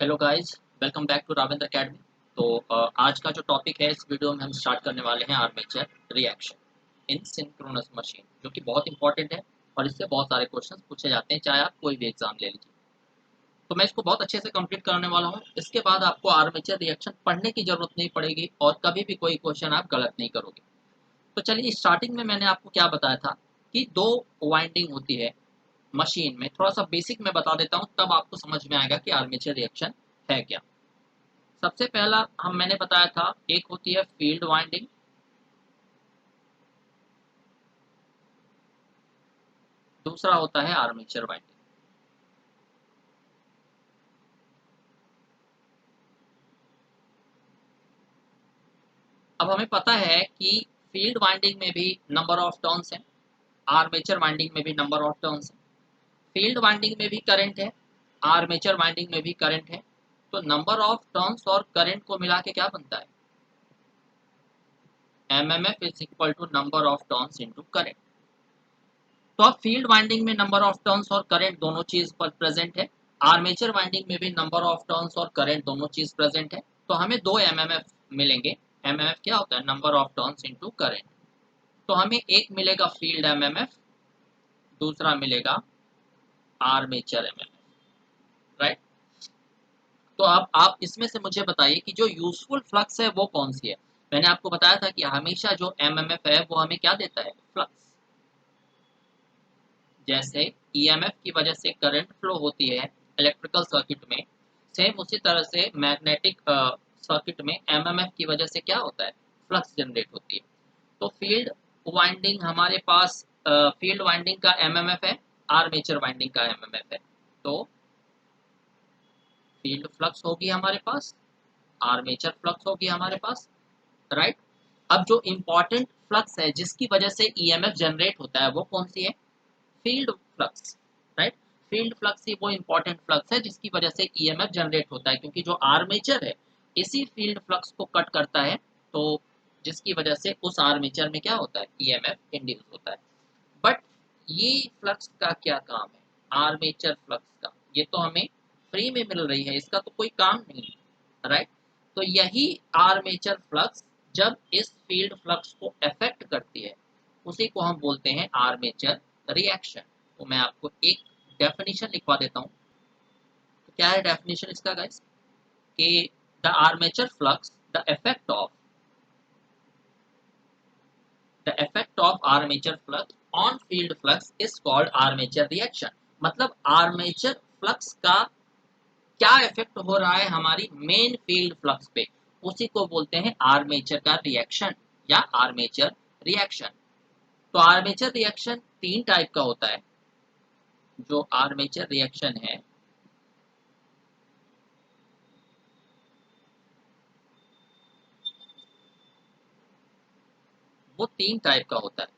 Hello guys, welcome back to Ravendra academy. तो आज का जो टॉपिक है इस वीडियो में हम स्टार्ट करने वाले हैं armature reaction in synchronous machine, जो कि बहुत इंपॉर्टेंट है और इससे बहुत सारे क्वेश्चंस पूछे जाते हैं, चाहे आप कोई भी एग्जाम ले लीजिए। तो मैं इसको बहुत अच्छे से कंप्लीट करने वाला हूँ। इसके बाद आपको आर्मेचर रिएक्शन पढ़ने की जरूरत नहीं पड़ेगी और कभी भी कोई क्वेश्चन आप गलत नहीं करोगे। तो चलिए, स्टार्टिंग में मैंने आपको क्या बताया था कि दो वाइंडिंग होती है मशीन में। थोड़ा सा बेसिक मैं बता देता हूँ, तब आपको समझ में आएगा कि आर्मेचर रिएक्शन है क्या। सबसे पहला मैंने बताया था, एक होती है फील्ड वाइंडिंग, दूसरा होता है आर्मेचर वाइंडिंग। अब हमें पता है कि फील्ड वाइंडिंग में भी नंबर ऑफ टर्न्स हैं, आर्मेचर वाइंडिंग में भी नंबर ऑफ टर्न्स हैं। फील्ड वाइंडिंग में भी करंट है, आर्मेचर वाइंडिंग में भी करंट है। तो नंबर ऑफ टर्न्स और करंट को मिला के क्या बनता है? MMF is equal to number of turns into current. तो अब फील्ड वाइंडिंग में नंबर ऑफ टर्न्स और करंट दोनों चीज पर प्रेजेंट है, आर्मेचर वाइंडिंग में भी नंबर ऑफ टर्न्स और करंट दोनों चीज प्रेजेंट है। तो हमें दो एमएमएफ मिलेंगे। एमएमएफ क्या होता है? Number of turns into current. तो हमें एक मिलेगा फील्ड एमएमएफ, दूसरा मिलेगा आर्मेचर एमएमएफ, राइट। तो अब आप इसमें से मुझे बताइए कि जो यूजफुल फ्लक्स है वो कौन सी है। मैंने आपको बताया था कि हमेशा जो एमएमएफ है वो हमें क्या देता है? फ्लक्स। जैसे ईएमएफ की वजह से करंट फ्लो होती है इलेक्ट्रिकल सर्किट में, सेम उसी तरह से मैग्नेटिक सर्किट में एमएमएफ की वजह से क्या होता है? फ्लक्स जनरेट होती है। तो फील्ड वाइंडिंग हमारे पास, फील्ड वाइंडिंग का एमएमएफ है, आर्मेचर वाइंडिंग का एमएमएफ है। तो फील्ड फ्लक्स होगी हमारे पास, आर्मेचर फ्लक्स होगी हमारे पास, राइट। अब जो इंपॉर्टेंट फ्लक्स है जिसकी वजह से ईएमएफ जनरेट होता है वो कौन सी है? Field flux, right. Field flux ही वो इंपॉर्टेंट फ्लक्स है जिसकी वजह से ईएमएफ जनरेट होता है, क्योंकि जो आर्मेचर है इसी फील्ड फ्लक्स को कट करता है। तो जिसकी वजह से उस आर्मेचर में क्या होता है? ईएमएफ इंड्यूस होता है। बट ये फ्लक्स का क्या काम है? आर्मेचर फ्लक्स का, ये तो हमें फ्री में मिल रही है, इसका तो कोई काम नहीं है, राइट। तो यही आर्मेचर फ्लक्स जब इस फील्ड फ्लक्स को अफेक्ट करती है, उसी को हम बोलते हैं आर्मेचर रिएक्शन। तो मैं आपको एक डेफिनेशन लिखवा देता हूँ। तो क्या है डेफिनेशन इसका गाइस? कि the armature flux, the effect of armature flux on field flux is called armature reaction। मतलब आर्मेचर फ्लक्स का क्या इफेक्ट हो रहा है हमारी मेन फील्ड फ्लक्स पे, उसी को बोलते हैं आर्मेचर का रिएक्शन या आर्मेचर रिएक्शन। तो आर्मेचर रिएक्शन तीन टाइप का होता है। जो आर्मेचर रिएक्शन है वो तीन टाइप का होता है।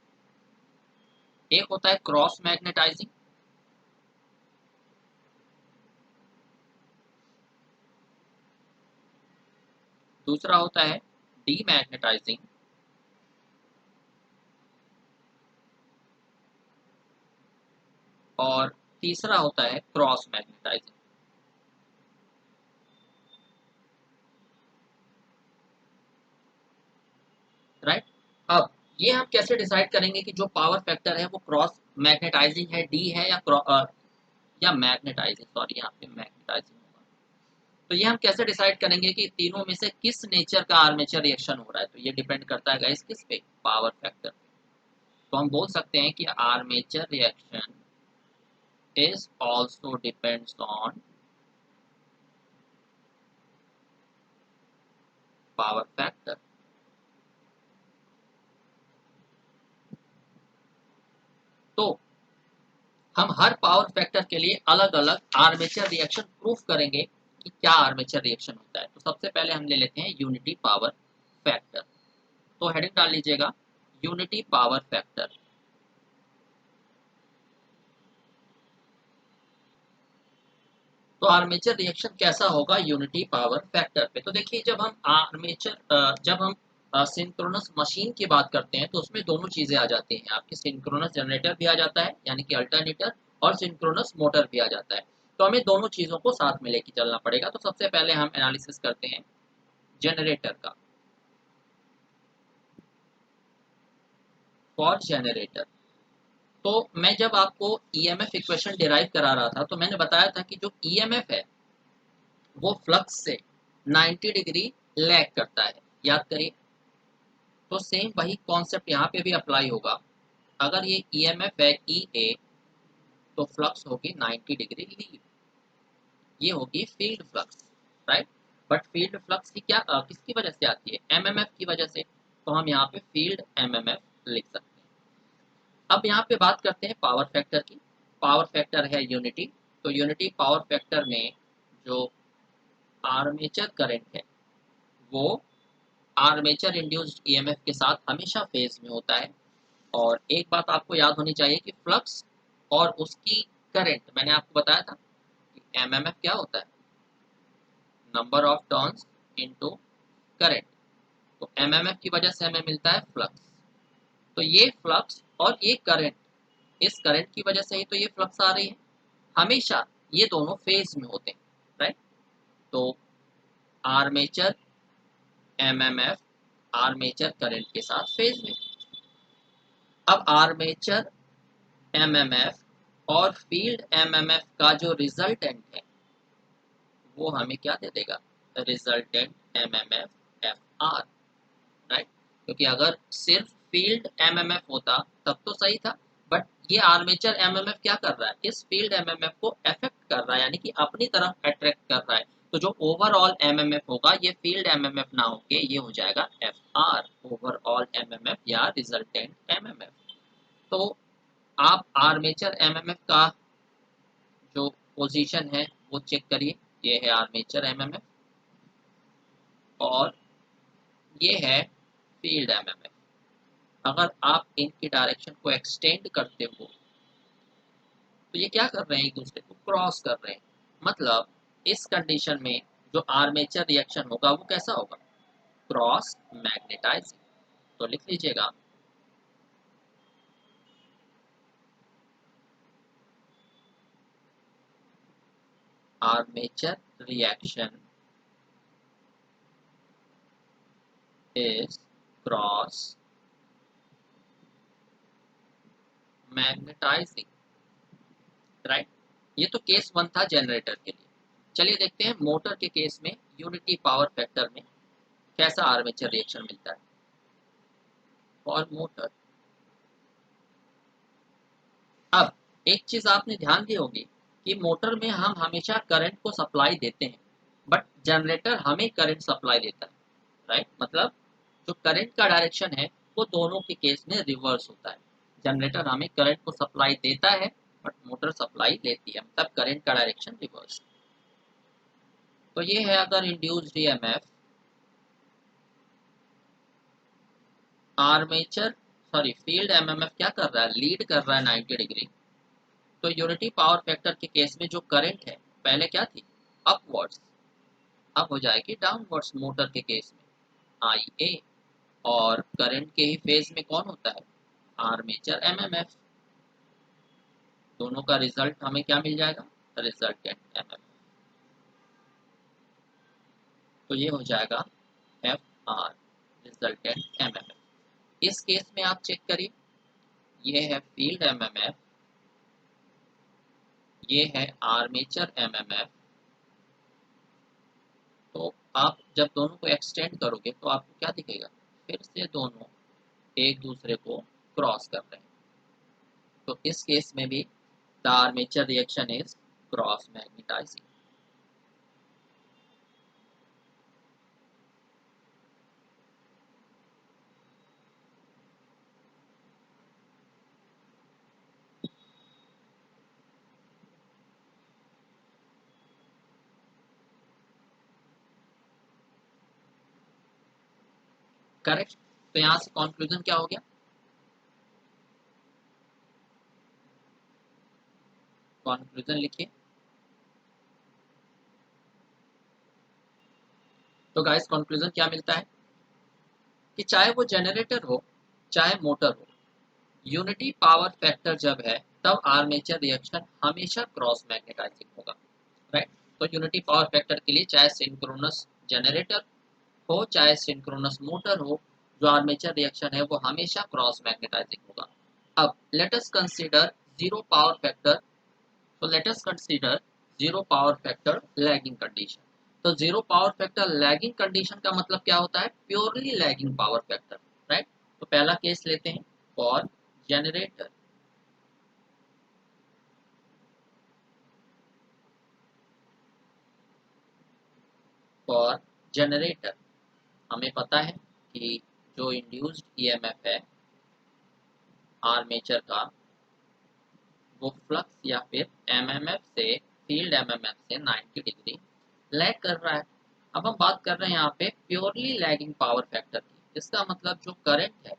एक होता है क्रॉस मैग्नेटाइजिंग, दूसरा होता है डीमैग्नेटाइजिंग, और तीसरा होता है क्रॉस मैग्नेटाइजिंग, राइट। अब ये हम कैसे डिसाइड करेंगे कि जो पावर फैक्टर है वो क्रॉस मैग्नेटाइजिंग है, डी है, या मैग्नेटाइजिंग, सॉरी यहाँ पे मैग्नेटाइजिंग होगा। तो ये हम कैसे डिसाइड करेंगे कि तीनों में से किस नेचर का आर्मेचर रिएक्शन हो रहा है? तो ये डिपेंड करता है गाइस किस पे? Power factor. तो हम बोल सकते हैं कि armature reaction is also depends on power factor. तो हम हर पावर फैक्टर के लिए अलग अलग आर्मेचर रिएक्शन प्रूफ करेंगे कि क्या आर्मेचर रिएक्शन होता है। तो सबसे पहले हम ले लेते हैं यूनिटी पावर फैक्टर। तो हेडिंग डाल लीजिएगा यूनिटी पावर फैक्टर। तो आर्मेचर रिएक्शन कैसा होगा यूनिटी पावर फैक्टर पे? तो देखिए, जब हम सिंक्रोनस मशीन की बात करते हैं तो उसमें दोनों चीजें आ जाती हैं। आपकी सिंक्रोनस जनरेटर भी आ जाता है यानी कि अल्टरनेटर, और सिंक्रोनस मोटर भी आ जाता है। तो हमें दोनों चीज़ों को साथ में लेके चलना पड़ेगा। तो सबसे पहले हम एनालिसिस करते हैं जनरेटर का। फॉर जनरेटर, तो मैं जब आपको ईएमएफ इक्वेशन डिराइव करा रहा था तो मैंने बताया था कि जो ईएमएफ है वो फ्लक्स से 90 डिग्री लैग करता है, याद करिए। तो सेम वही कॉन्सेप्ट यहाँ पे भी अप्लाई होगा। अगर ये ईएमएफ है ई ए, तो फ्लक्स होगी 90 डिग्री लीड, ये होगी field flux, right. But field flux की क्या किसकी वजह से आती है? एमएमएफ की वजह से। तो हम यहाँ पे फील्ड एमएमएफ लिख सकते हैं। अब यहाँ पे बात करते हैं पावर फैक्टर की। पावर फैक्टर है यूनिटी। तो यूनिटी पावर फैक्टर में जो आर्मेचर करंट है वो आर्मेचर इंड्यूस्ड ईएमएफ के साथ हमेशा फेज में होता है। और एक बात आपको याद होनी चाहिए कि फ्लक्स और उसकी करंट, मैंने आपको बताया था कि एमएमएफ क्या होता है, number of turns into current. तो एमएमएफ की वजह से हमें मिलता है फ्लक्स। तो ये फ्लक्स और ये करंट, इस करंट की वजह से ही तो ये फ्लक्स आ रही है। हमेशा ये दोनों फेज में होते हैं, राइट। तो आर्मेचर एमएमएफ आर्मेचर करंट के साथ फेज में। अब आर्मेचर एमएमएफ और फील्ड एमएमएफ का जो रिजल्टेंट है वो हमें क्या दे देगा? Resultant MMF F R, right. क्योंकि अगर सिर्फ फील्ड एमएमएफ होता तब तो सही था, बट ये आर्मेचर एमएमएफ क्या कर रहा है? इस फील्ड एमएमएफ को अफेक्ट कर रहा है, यानी कि अपनी तरफ अट्रैक्ट कर रहा है। तो जो ओवरऑल एमएमएफ होगा ये फील्ड एमएमएफ ना होके ये हो जाएगा एफ आर, ओवरऑल एमएमएफ या रिजल्टेंट एमएमएफ। तो आप आर्मेचर एमएमएफ का जो पोजीशन है वो चेक करिए। ये है आर्मेचर एमएमएफ और ये है फील्ड एमएमएफ। अगर आप इनकी डायरेक्शन को एक्सटेंड करते हो तो ये क्या कर रहे हैं? एक दूसरे को क्रॉस कर रहे हैं। मतलब इस कंडीशन में जो आर्मेचर रिएक्शन होगा वो कैसा होगा? Cross magnetising. तो लिख लीजिएगा armature reaction is cross magnetising, right. ये तो केस 1 था जनरेटर के लिए। चलिए देखते हैं मोटर के केस में यूनिटी पावर फैक्टर में कैसा आर्मेचर रिएक्शन मिलता है फॉर मोटर। अब एक चीज आपने ध्यान दी होगी कि मोटर में हम हमेशा करंट को सप्लाई देते हैं, बट जनरेटर हमें करंट सप्लाई देता है, राइट। मतलब जो करंट का डायरेक्शन है वो दोनों के केस में रिवर्स होता है। जनरेटर हमें करंट को सप्लाई देता है बट मोटर सप्लाई लेती है, मतलब करंट का डायरेक्शन रिवर्स। तो ये है अगर induced EMF armature sorry field MMF क्या कर रहा है? लीड कर रहा है 90 डिग्री। तो यूनिटी पावर फैक्टर के केस में जो करंट है पहले क्या थी? अपवर्ड्स, अब हो जाएगी डाउनवर्ड्स मोटर के केस में आई ए। और करंट के ही फेज में कौन होता है? Armature MMF. दोनों का रिजल्ट हमें क्या मिल जाएगा? Resultant MMF. तो ये हो जाएगा एफ आर, रिजल्टेंट एमएमएफ। इस केस में आप चेक करिए, ये है फील्ड एमएमएफ, ये है आर्मेचर एमएमएफ। तो आप जब दोनों को एक्सटेंड करोगे तो आपको क्या दिखेगा? फिर से दोनों एक दूसरे को क्रॉस कर रहे हैं। तो इस केस में भी the armature reaction is cross magnetising. Correct. तो यहाँ से कंक्लूजन क्या हो गया? कंक्लूजन लिखिए। तो गाइस कंक्लूजन क्या मिलता है कि चाहे वो जनरेटर हो चाहे मोटर हो, यूनिटी पावर फैक्टर जब है तब आर्मेचर रिएक्शन हमेशा क्रॉस मैग्नेटाइजिंग होगा। राइट। तो यूनिटी पावर फैक्टर के लिए चाहे सिंक्रोनस जनरेटर हो चाहे सिंक्रोनस मोटर हो, जो आर्मेचर रिएक्शन है वो हमेशा क्रॉस मैग्नेटाइजिंग होगा। अब let us consider zero power factor. तो let us consider zero power factor lagging condition. तो zero power factor lagging condition का मतलब क्या होता है? Purely lagging power factor, right. तो पहला केस लेते हैं फॉर जनरेटर। फॉर जनरेटर हमें पता है कि जो इंड्यूस्ड ईएमएफ है आर्मेचर का, वो फ्लक्स या फिर एमएमएफ से, फील्ड एमएमएफ से 90 डिग्री लैग कर रहा है। अब हम बात कर रहे हैं यहाँ पे प्योरली लैगिंग पावर फैक्टर की। इसका मतलब जो करंट है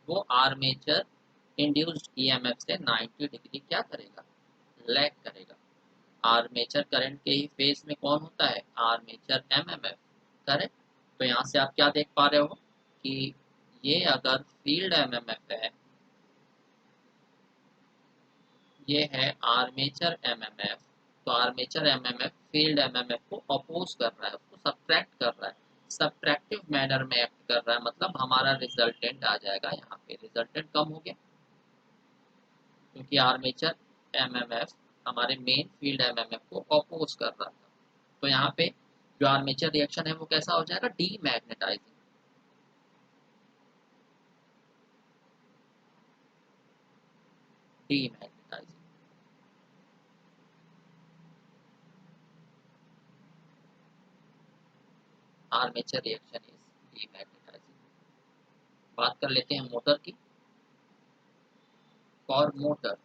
वो आर्मेचर इंड्यूस्ड ईएमएफ से 90 डिग्री क्या करेगा? लैग करेगा। आर्मेचर करंट के ही फेज में कौन होता है? Armature MMF, correct. तो यहाँ से आप क्या देख पा रहे हो कि ये अगर फील्ड एमएमएफ है, ये है आर्मेचर एमएमएफ, तो आर्मेचर एमएमएफ फील्ड एमएमएफ को अपोज कर रहा है, उसको सब्ट्रैक्ट कर रहा है, सब्ट्रैक्टिव मैनर में एक्ट कर रहा है। मतलब हमारा रिजल्टेंट आ जाएगा यहाँ पे, रिजल्टेंट कम हो गया क्योंकि आर्मेचर एमएमएफ हमारे मेन फील्ड एमएमएफ को अपोज कर रहा था। तो यहाँ पे जो आर्मेचर रिएक्शन है वो कैसा हो जाएगा? Demagnetising. Demagnetising. Armature reaction is demagnetising. बात कर लेते हैं मोटर की। फॉर मोटर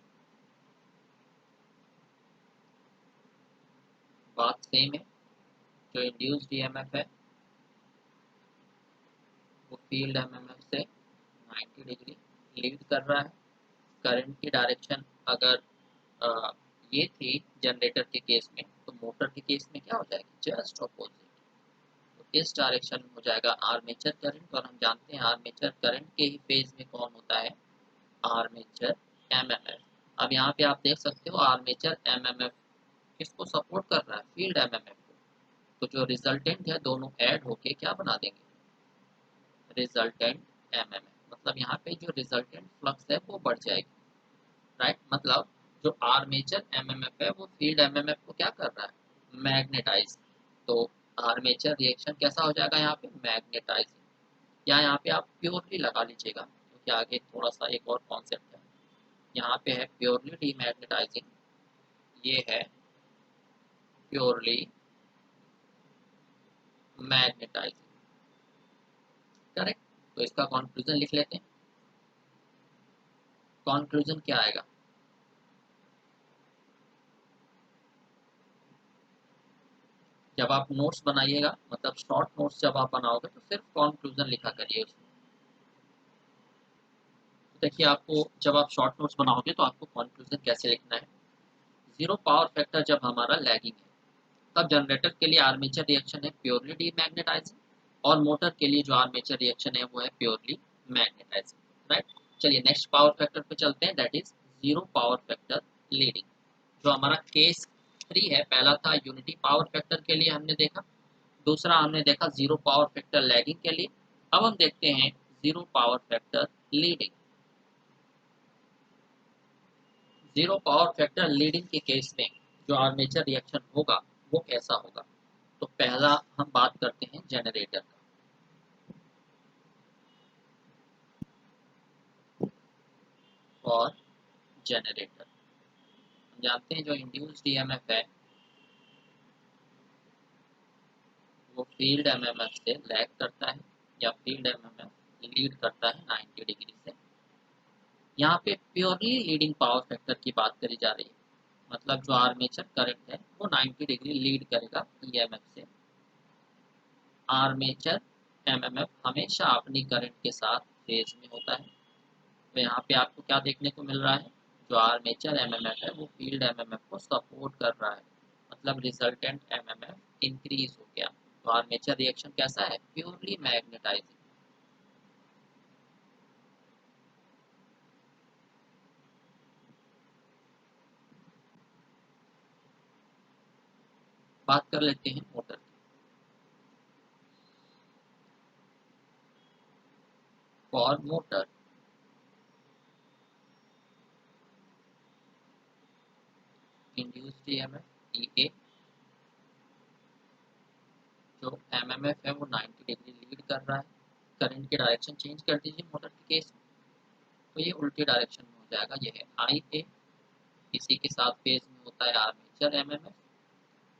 बात सेम है। जो इंड्यूस्ड ईएमएफ है वो फील्ड एमएमएफ से 90 डिग्री लीड कर रहा है। करंट की डायरेक्शन अगर अ, ये थी जनरेटर के केस में, तो मोटर के केस में क्या हो जाएगी? Just opposite. तो इस डायरेक्शन में हो जाएगा आर्मेचर करंट, और हम जानते हैं आर्मेचर करंट के ही फेज में कौन होता है? Armature MMF. अब यहाँ पे आप देख सकते हो आर्मेचर एमएमएफ किसको सपोर्ट कर रहा है? फील्ड एमएमएफ को। तो जो रिजल्टेंट है दोनों ऐड होके क्या बना देंगे? Resultant MMF. मतलब यहाँ पे जो रिजल्टेंट फ्लक्स है वो बढ़ जाएगी, राइट। मतलब जो आर्मेचर एमएमएफ है वो फील्ड एमएमएफ को क्या कर रहा है? मैग्नेटाइज। तो आर्मेचर रिएक्शन कैसा हो जाएगा यहाँ पे? मैग्नेटाइजिंग। या यहाँ पे आप प्योरली लगा लीजिएगा क्योंकि आगे थोड़ा सा एक और कॉन्सेप्ट है। यहाँ पे है प्योरली डीमैग्नेटाइजिंग, ये है प्योरली मैग्नेटाइजिंग, करेक्ट। तो इसका कॉन्क्लूजन लिख लेते हैं। कॉन्क्लूजन क्या आएगा? जब आप नोट्स बनाइएगा, मतलब शॉर्ट नोट्स जब आप बनाओगे तो सिर्फ कॉन्क्लूजन लिखा करिए उसमें। तो देखिए आपको जब आप शॉर्ट नोट्स बनाओगे तो आपको कॉन्क्लूजन कैसे लिखना है। जीरो पावर फैक्टर जब हमारा लैगिंग है तब जनरेटर के लिए आर्मेचर रिएक्शन है प्योरली डीमैग्नेटाइजिंग, और मोटर के लिए जो आर्मेचर रिएक्शन है वो है प्योरली मैग्नेटाइजिंग, राइट। चलिए नेक्स्ट पावर फैक्टर पे चलते हैं, that is zero power factor leading. जो हमारा केस 3 है, पहला था यूनिटी पावर फैक्टर के लिए हमने देखा, दूसरा हमने देखा जीरो पावर फैक्टर लैगिंग के लिए। अब हम देखते हैं zero power factor leading. Zero power factor leading के केस में जो आर्मेचर रिएक्शन होगा वो कैसा होगा? तो पहला हम बात करते हैं जनरेटर का। और जनरेटर हम जानते हैं जो इंड्यूस्ड ईएमएफ है वो फील्ड एमएमएफ से लैग करता है, या फील्ड एमएमएफ लीड करता है 90 डिग्री से। यहाँ पे प्योरली लीडिंग पावर फैक्टर की बात करी जा रही है। मतलब जो आर्मेचर करंट है वो 90 डिग्री लीड करेगा ईएमएफ से। आर्मेचर एमएमएफ हमेशा अपनी करंट के साथ फेज में होता है। तो यहाँ पे आपको क्या देखने को मिल रहा है? जो आर्मेचर एमएमएफ है वो फील्ड एमएमएफ को सपोर्ट कर रहा है, मतलब रिजल्टेंट एमएमएफ इंक्रीज हो गया। तो आर्मेचर रिएक्शन कैसा है? Purely magnetising. बात कर लेते हैं मोटर की। For motor induced EMF E A, जो एमएमएफ है वो 90 डिग्री लीड कर रहा है। करंट की डायरेक्शन चेंज कर दीजिए मोटर के केस में, तो ये उल्टी डायरेक्शन में हो जाएगा। ये है आई ए, इसी के साथ फेज में होता है आर्मेचर एमएमएफ।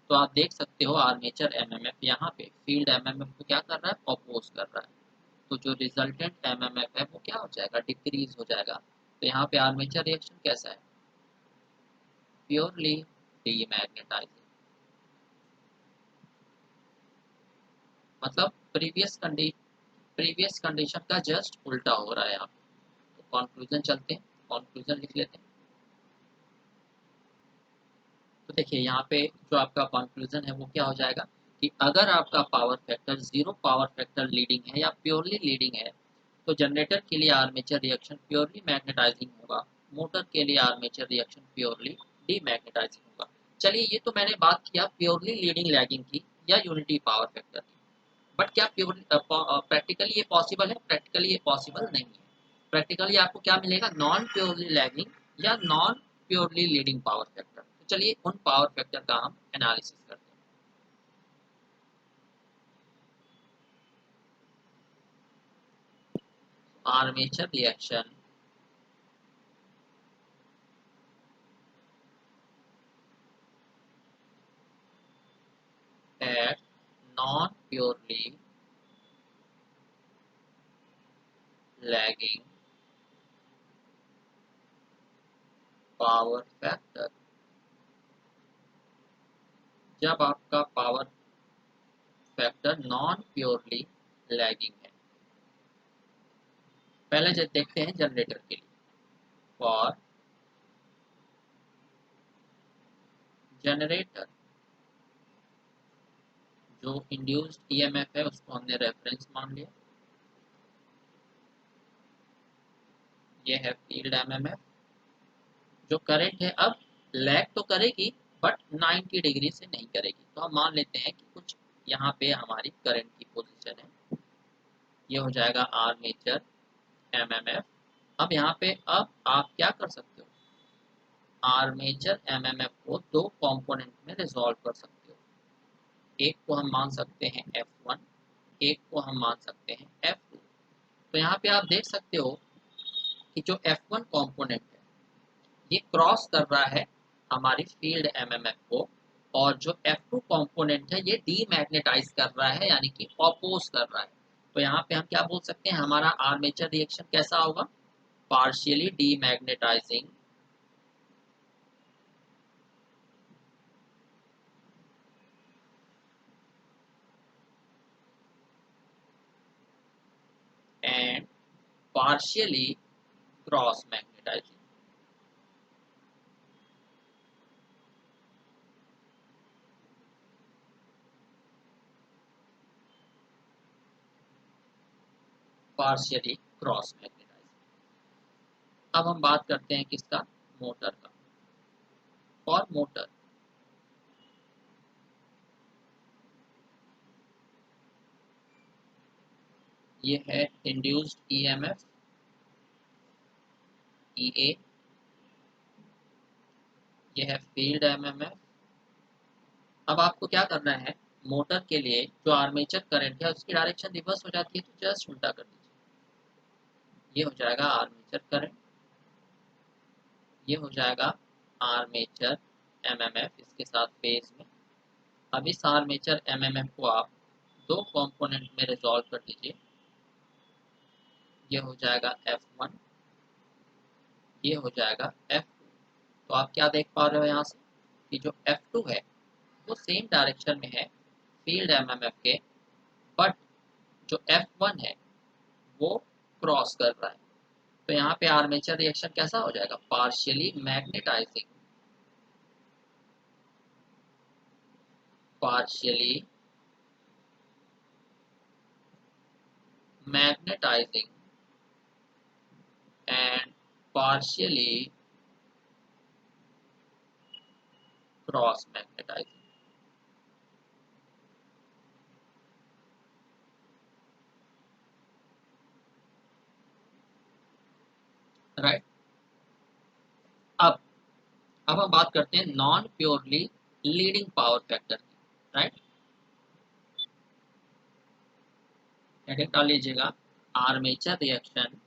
तो आप देख सकते हो आर्मेचर एमएमएफ यहाँ पे फील्ड एमएमएफ को क्या कर रहा है, अपोज कर रहा है। तो जो रिजल्टेंट एमएमएफ है वो क्या हो जाएगा, डिक्रीज हो जाएगा। तो यहाँ पे आर्मेचर रिएक्शन कैसा है, प्योरली डीमैग्नेटाइजिंग, मतलब प्रीवियस कंडीशन का जस्ट उल्टा हो रहा है यहाँ पे। तो कंक्लूजन चलते हैं, कंक्लूजन लिख लेते हैं। तो देखिए यहाँ पे जो आपका कंक्लूजन है वो क्या हो जाएगा कि अगर आपका power factor zero power factor leading है या प्योरली लीडिंग है, तो जनरेटर के लिए आर्मेचर रिएक्शन प्योरली मैग्नेटाइजिंग होगा, मोटर के लिए आर्मेचर रिएक्शन प्योरली डीमैग्नेटाइजिंग होगा। चलिए ये तो मैंने बात किया प्योरली लीडिंग लैगिंग की या यूनिटी पावर फैक्टर की। बट क्या प्योरली प्रैक्टिकली ये पॉसिबल है, प्रैक्टिकली ये पॉसिबल नहीं है। प्रैक्टिकली आपको क्या मिलेगा, नॉन प्योरली लैगिंग या non purely leading power factor. तो चलिए उन पावर फैक्टर का हम एनालिसिस करते हैं। Armature reaction at non-purely lagging power factor, जब आपका power factor non purely lagging है। पहले जो देखते हैं जनरेटर के लिए, फॉर जनरेटर जो इंड्यूस्ड ईएमएफ है उसको हमने रेफरेंस मान लिया, ये है फील्ड एमएमएफ। जो करंट है अब लैग तो करेगी बट 90 डिग्री से नहीं करेगी, तो हम मान लेते हैं कि कुछ यहाँ पे हमारी करंट की पोजीशन है। ये हो जाएगा आर्मेचर एमएमएफ। अब यहाँ पे अब आप क्या कर सकते हो, आर्मेचर एमएमएफ को दो कंपोनेंट में रिजॉल्व कर सकते हो। एक को हम मान सकते हैं F1, एक को हम मान सकते हैं F2। तो यहाँ पे आप देख सकते हो कि जो F1 कंपोनेंट है ये क्रॉस कर रहा है हमारी फील्ड एमएमएफ को, और जो F2 कंपोनेंट है ये डीमैग्नेटाइज कर रहा है, यानी कि ऑपोज कर रहा है। तो यहाँ पे हम क्या बोल सकते हैं, हमारा आर्मेचर रिएक्शन कैसा होगा, partially demagnetising and partially cross magnetising. Partially cross magnetising. अब हम बात करते हैं किसका, मोटर का। फॉर मोटर ये है इंड्यूस्ड ईएमएफ ईए, ये है फील्ड एमएमएफ। अब आपको क्या करना है, मोटर के लिए जो आर्मेचर करंट है उसकी डायरेक्शन रिवर्स हो जाती है, तो जस्ट उल्टा कर दीजिए। ये हो जाएगा आर्मेचर करंट, ये हो जाएगा आर्मेचर एमएमएफ इसके साथ फेज में। अब इस आर्मेचर एमएमएफ को आप दो कंपोनेंट में रिजॉल्व कर दीजिए। ये हो जाएगा F1, ये हो जाएगा F2। तो आप क्या देख पा रहे हो यहाँ से कि जो F2 है वो सेम डायरेक्शन में है फील्ड एमएमएफ के, बट जो F1 है वो क्रॉस कर रहा है। तो यहाँ पे आर्मेचर रिएक्शन कैसा हो जाएगा, partially magnetising, partially magnetising and partially cross magnetising. Right. अब अब हम बात करते हैं non purely leading power factor की, राइट। हेडिंग डाल लीजिएगा, armature reaction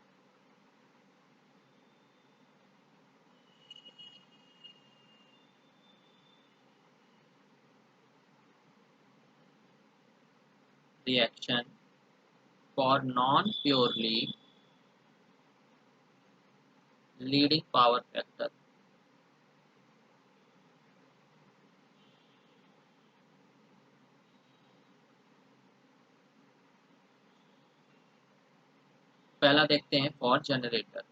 reaction for non-purely leading power factor। पहला देखते हैं फॉर जनरेटर।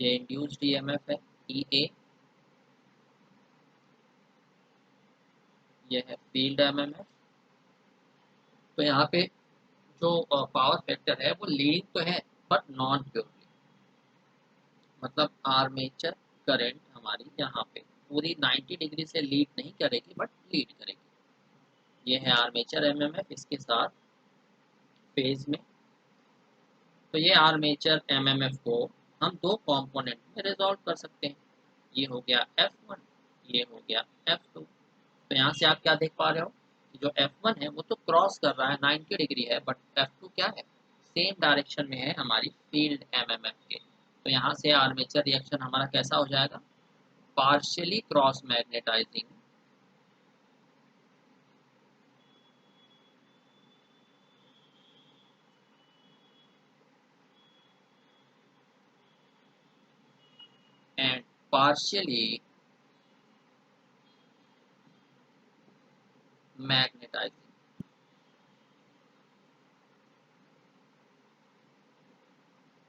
ये इंड्यूस्ड ईएमएफ है ई ए, ये है फील्ड एमएमएफ। तो यहाँ पे जो पावर फैक्टर है वो लीडिंग तो है बट नॉन प्योरली, मतलब आर्मेचर करंट हमारी यहाँ पे पूरी 90 डिग्री से लीड नहीं करेगी बट लीड करेगी। ये है आर्मेचर एमएमएफ, इसके साथ फेज में। तो ये आर्मेचर एमएमएफ को हम दो कंपोनेंट में रिजॉल्व कर सकते हैं। ये हो गया F1, ये हो गया F2। तो यहाँ से आप क्या देख पा रहे हो कि जो F1 है वो तो क्रॉस कर रहा है 90 डिग्री है, बट F2 क्या है, सेम डायरेक्शन में है हमारी फील्ड एमएमएफ के। तो यहाँ से आर्मेचर रिएक्शन हमारा कैसा हो जाएगा, partially cross magnetizing and partially magnetizing,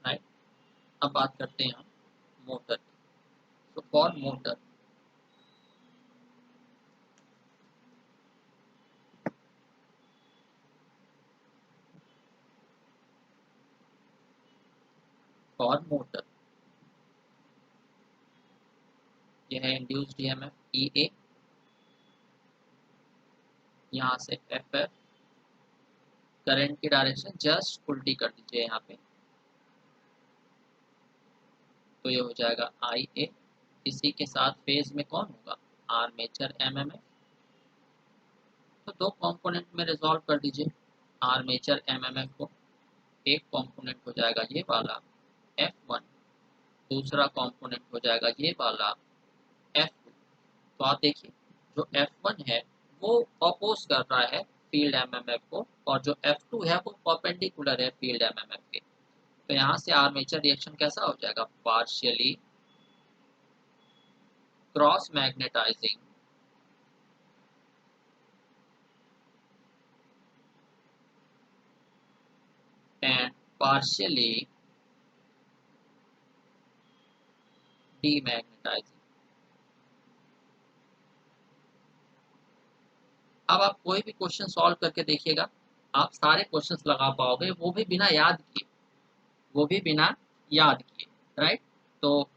right. अब बात करते हैं हम मोटर की। तो फॉर मोटर, फॉर मोटर ये है इंड्यूस्ड ईएमएफ ई ए, यहाँ से एफ एफ, करंट की डायरेक्शन जस्ट उल्टी कर दीजिए यहाँ पे, तो ये हो जाएगा आई ए। इसी के साथ फेज में कौन होगा, आर्मेचर एमएमएफ। तो दो कंपोनेंट में रिजॉल्व कर दीजिए आर्मेचर एमएमएफ को। एक कंपोनेंट हो जाएगा ये वाला F1, दूसरा कंपोनेंट हो जाएगा ये वाला F2। तो आप देखिए जो F1 है वो अपोज कर रहा है फील्ड एमएमएफ को, और जो F2 है वो परपेंडिकुलर है फील्ड एमएमएफ के। तो यहाँ से आर्मेचर रिएक्शन कैसा हो जाएगा, partially cross magnetizing and partially demagnetizing. अब आप कोई भी क्वेश्चन सॉल्व करके देखिएगा, आप सारे क्वेश्चंस लगा पाओगे, वो भी बिना याद किए, वो भी बिना याद किए, राइट। तो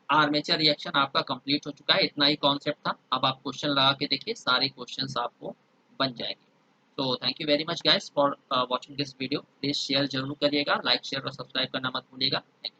आर्मेचर रिएक्शन आपका कंप्लीट हो चुका है, इतना ही कॉन्सेप्ट था। अब आप क्वेश्चन लगा के देखिए, सारे क्वेश्चंस आपको बन जाएंगे। तो thank you very much guys for watching this video. Please share जरूर करिएगा, लाइक शेयर और सब्सक्राइब करना मत भूलिएगा। Thank you.